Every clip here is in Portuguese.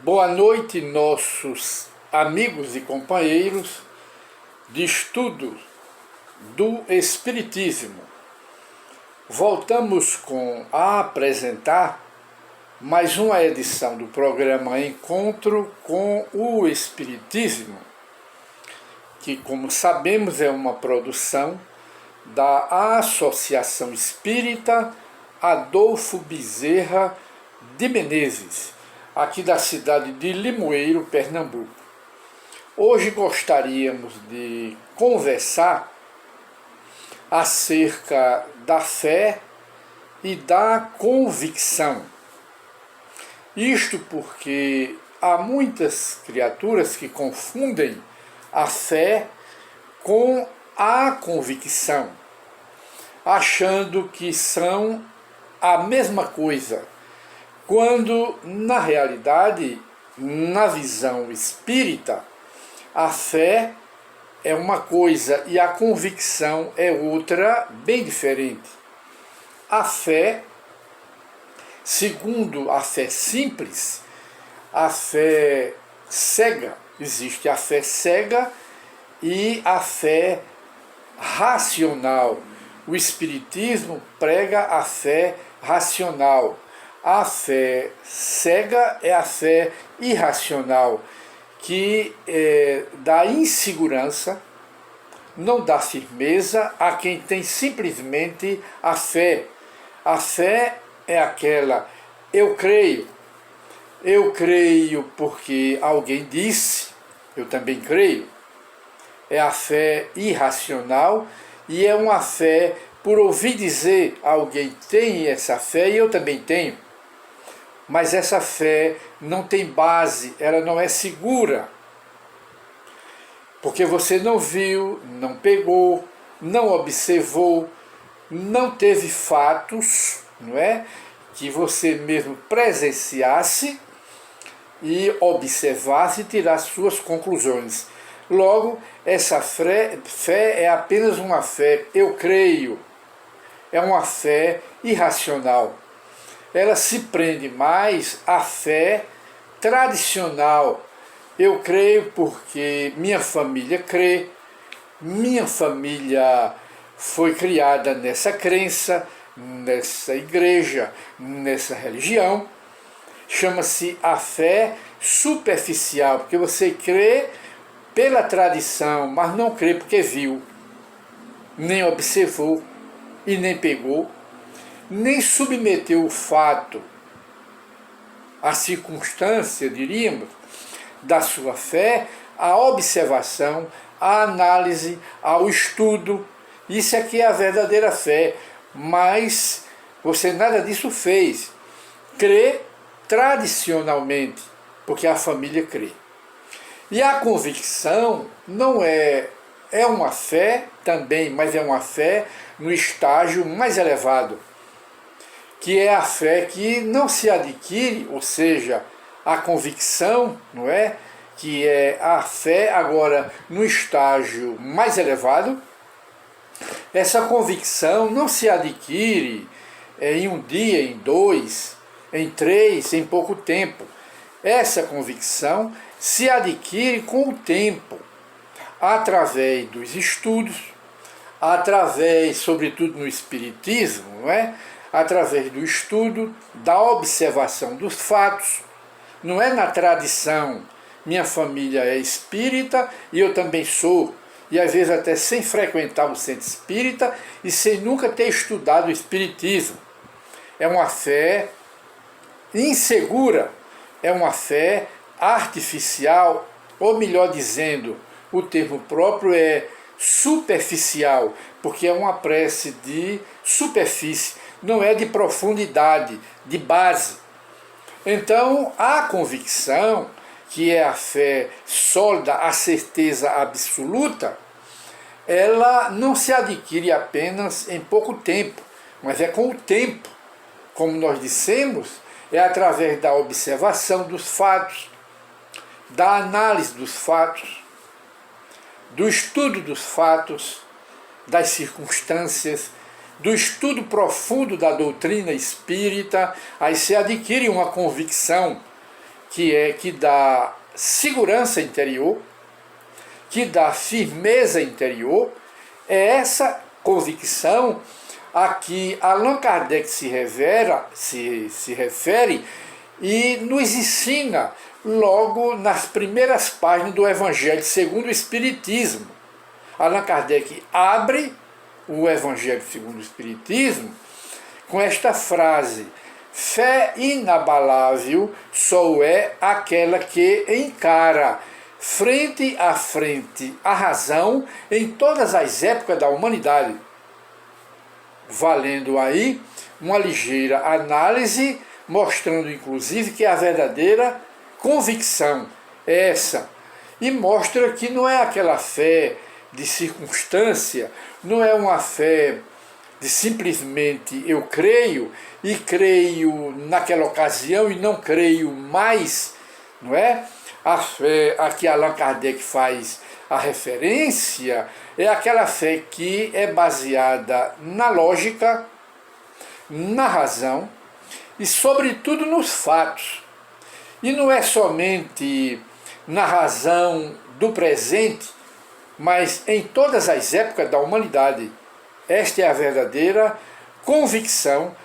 Boa noite, nossos amigos e companheiros de estudo do Espiritismo. Voltamos a apresentar mais uma edição do programa Encontro com o Espiritismo, que, como sabemos, é uma produção da Associação Espírita Adolfo Bezerra de Menezes, aqui da cidade de Limoeiro, Pernambuco. Hoje gostaríamos de conversar acerca da fé e da convicção. Isto porque há muitas criaturas que confundem a fé com a convicção, achando que são a mesma coisa, quando, na realidade, na visão espírita, a fé é uma coisa e a convicção é outra, bem diferente. A fé, segundo a fé simples, a fé cega, existe a fé cega e a fé racional. O Espiritismo prega a fé racional. A fé cega é a fé irracional, que dá insegurança, não dá firmeza a quem tem simplesmente a fé. A fé é aquela, eu creio porque alguém disse, eu também creio. É a fé irracional e é uma fé por ouvir dizer, alguém tem essa fé e eu também tenho. Mas essa fé não tem base, ela não é segura. Porque você não viu, não pegou, não observou, não teve fatos, não é? Que você mesmo presenciasse e observasse e tirasse suas conclusões. Logo, essa fé é apenas uma fé, eu creio, é uma fé irracional. Ela se prende mais à fé tradicional. Eu creio porque minha família crê, minha família foi criada nessa crença, nessa igreja, nessa religião. Chama-se a fé superficial, porque você crê pela tradição, mas não crê porque viu, nem observou e nem pegou, nem submeteu o fato, a circunstância, diríamos, da sua fé, à observação, à análise, ao estudo. Isso aqui é a verdadeira fé, mas você nada disso fez. Crê tradicionalmente, porque a família crê. E a convicção não é uma fé também, mas é uma fé no estágio mais elevado, que é a fé que não se adquire, ou seja, a convicção, não é? Que é a fé agora no estágio mais elevado. Essa convicção não se adquire em um dia, em dois, em três, em pouco tempo. Essa convicção se adquire com o tempo, através dos estudos, através, sobretudo no Espiritismo, não é? Através do estudo, da observação dos fatos. Não é na tradição, minha família é espírita e eu também sou, e às vezes até sem frequentar o centro espírita e sem nunca ter estudado o espiritismo. É uma fé insegura, é uma fé artificial, ou melhor dizendo, o termo próprio é superficial, porque é uma prece de superfície, não é de profundidade, de base. Então, a convicção, que é a fé sólida, a certeza absoluta, ela não se adquire apenas em pouco tempo, mas é com o tempo. Como nós dissemos, é através da observação dos fatos, da análise dos fatos, do estudo dos fatos, das circunstâncias, do estudo profundo da doutrina espírita, aí se adquire uma convicção que dá segurança interior, que dá firmeza interior. É essa convicção a que Allan Kardec se refere e nos ensina logo nas primeiras páginas do Evangelho segundo o Espiritismo. Allan Kardec abre o Evangelho segundo o Espiritismo com esta frase: fé inabalável só é aquela que encara frente a frente a razão em todas as épocas da humanidade. Valendo aí uma ligeira análise, mostrando inclusive que a verdadeira convicção é essa. E mostra que não é aquela fé de circunstância, não é uma fé de simplesmente eu creio e creio naquela ocasião e não creio mais, não é? A fé a que Allan Kardec faz a referência é aquela fé que é baseada na lógica, na razão e sobretudo nos fatos. E não é somente na razão do presente, mas em todas as épocas da humanidade. Esta é a verdadeira convicção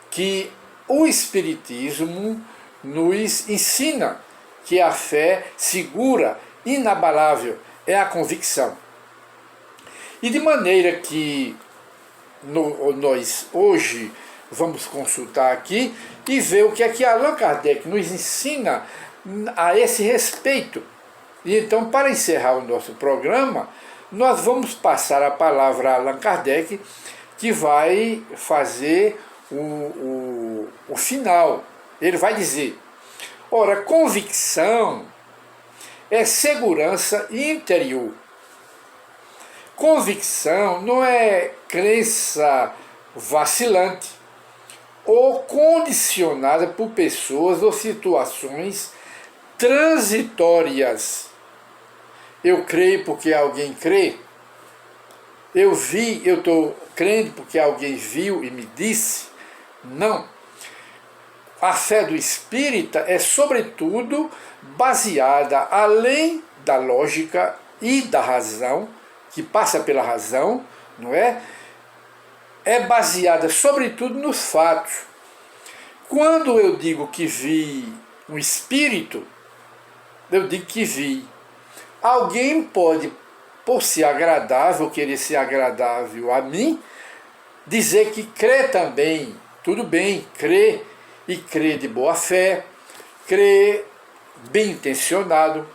que o Espiritismo nos ensina, que a fé segura, inabalável, é a convicção. E de maneira que nós hoje vamos consultar aqui e ver o que é que Allan Kardec nos ensina a esse respeito. E então, para encerrar o nosso programa, nós vamos passar a palavra a Allan Kardec, que vai fazer o final. Ele vai dizer: ora, convicção é segurança interior. Convicção não é crença vacilante ou condicionada por pessoas ou situações transitórias. Eu creio porque alguém crê. Eu vi, eu estou crendo porque alguém viu e me disse. Não. A fé do espírita é, sobretudo, baseada, além da lógica e da razão, que passa pela razão, não é? É baseada, sobretudo, nos fatos. Quando eu digo que vi um espírito, eu digo que vi. Alguém pode, por ser agradável, querer ser agradável a mim, dizer que crê também. Tudo bem, crê, e crê de boa fé, crê bem intencionado,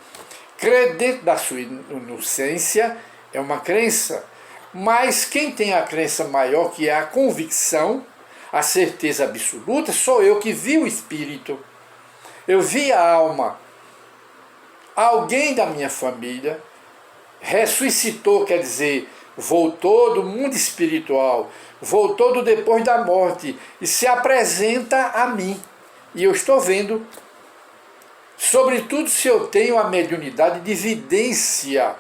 crê dentro da sua inocência, é uma crença. Mas quem tem a crença maior, que é a convicção, a certeza absoluta, sou eu que vi o espírito. Eu vi a alma. Alguém da minha família ressuscitou, quer dizer, voltou do mundo espiritual, voltou do depois da morte e se apresenta a mim. E eu estou vendo, sobretudo se eu tenho a mediunidade de vidência.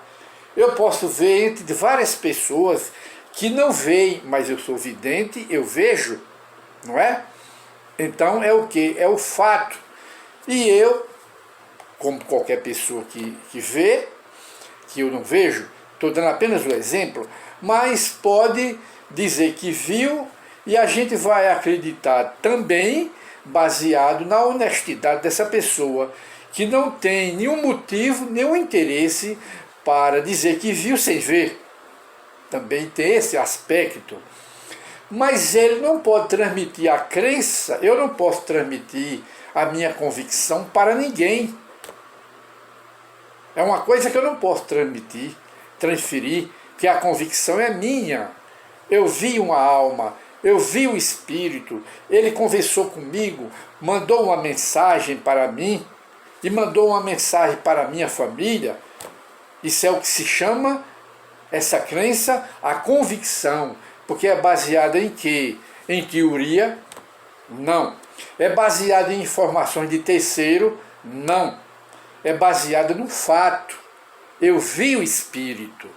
Eu posso ver entre várias pessoas que não veem, mas eu sou vidente, eu vejo, não é? Então é o que? É o fato. E eu, como qualquer pessoa que vê, que eu não vejo, estou dando apenas o exemplo, mas pode dizer que viu e a gente vai acreditar também baseado na honestidade dessa pessoa, que não tem nenhum motivo, nenhum interesse para dizer que viu sem ver. Também tem esse aspecto. Mas ele não pode transmitir a crença, eu não posso transmitir a minha convicção para ninguém. É uma coisa que eu não posso transferir, que a convicção é minha. Eu vi uma alma, eu vi o espírito, ele conversou comigo, mandou uma mensagem para mim e mandou uma mensagem para a minha família. Isso é o que se chama, essa crença, a convicção. Porque é baseada em quê? Em teoria? Não. É baseada em informações de terceiro? Não. É baseada no fato. Eu vi o espírito,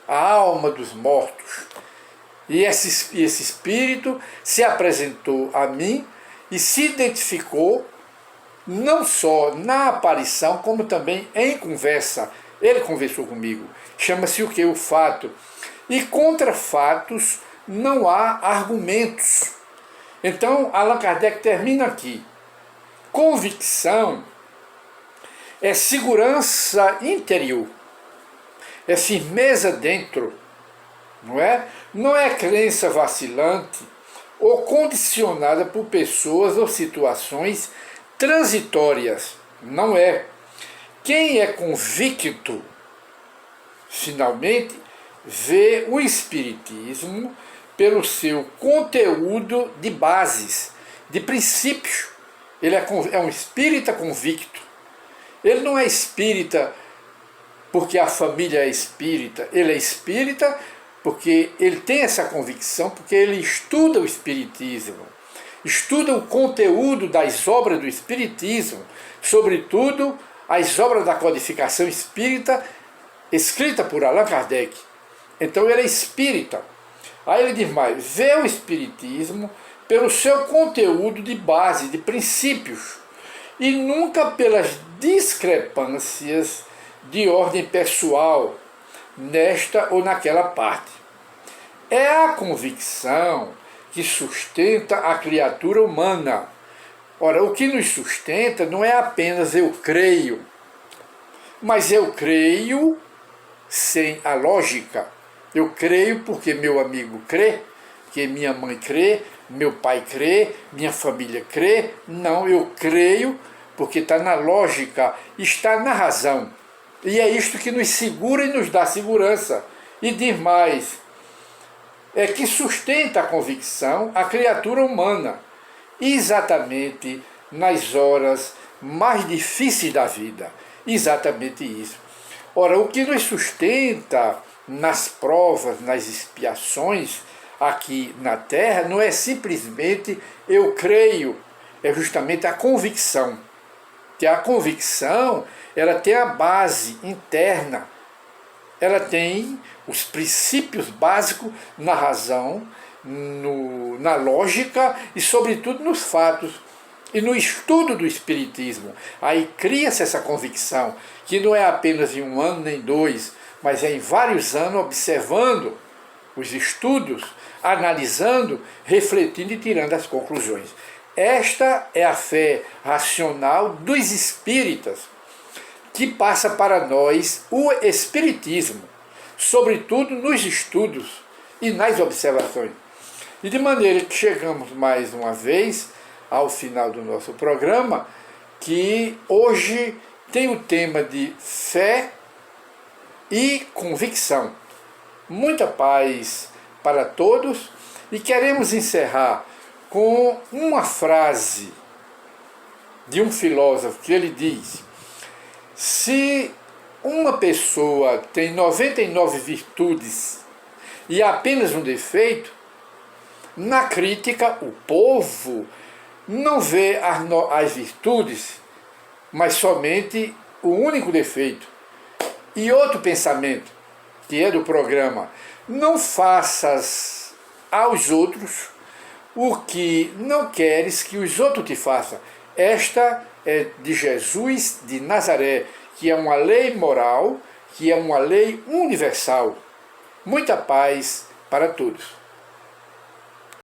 a alma dos mortos. E esse espírito se apresentou a mim e se identificou não só na aparição, como também em conversa. Ele conversou comigo. Chama-se o que? O fato. E contra fatos não há argumentos. Então, Allan Kardec termina aqui. Convicção é segurança interior, é firmeza dentro, não é? Não é crença vacilante ou condicionada por pessoas ou situações transitórias, não é. Quem é convicto, finalmente, vê o Espiritismo pelo seu conteúdo de bases, de princípios. Ele é um espírita convicto. Ele não é espírita porque a família é espírita, ele é espírita porque ele tem essa convicção, porque ele estuda o Espiritismo, estuda o conteúdo das obras do Espiritismo, sobretudo as obras da codificação espírita, escrita por Allan Kardec. Então ele é espírita. Aí ele diz mais, vê o Espiritismo pelo seu conteúdo de base, de princípios, e nunca pelas discrepâncias de ordem pessoal, nesta ou naquela parte. É a convicção que sustenta a criatura humana. Ora, o que nos sustenta não é apenas eu creio, mas eu creio sem a lógica. Eu creio porque meu amigo crê, que minha mãe crê, meu pai crê, minha família crê. Não, eu creio porque está na lógica, está na razão. E é isto que nos segura e nos dá segurança. E diz mais, é que sustenta a convicção a criatura humana, exatamente nas horas mais difíceis da vida. Exatamente isso. Ora, o que nos sustenta nas provas, nas expiações aqui na Terra, não é simplesmente eu creio, é justamente a convicção. Que a convicção, ela tem a base interna, ela tem os princípios básicos na razão, na lógica e, sobretudo, nos fatos e no estudo do Espiritismo. Aí cria-se essa convicção, que não é apenas em um ano nem dois, mas é em vários anos observando os estudos, analisando, refletindo e tirando as conclusões. Esta é a fé racional dos espíritas, que passa para nós o Espiritismo, sobretudo nos estudos e nas observações. E de maneira que chegamos mais uma vez ao final do nosso programa, que hoje tem o tema de fé e convicção. Muita paz para todos, e queremos encerrar com uma frase de um filósofo que ele diz: se uma pessoa tem 99 virtudes e apenas um defeito, na crítica o povo não vê as virtudes, mas somente o único defeito. E outro pensamento, que é do programa: não faças aos outros o que não queres que os outros te façam. Esta é de Jesus de Nazaré, que é uma lei moral, que é uma lei universal. Muita paz para todos.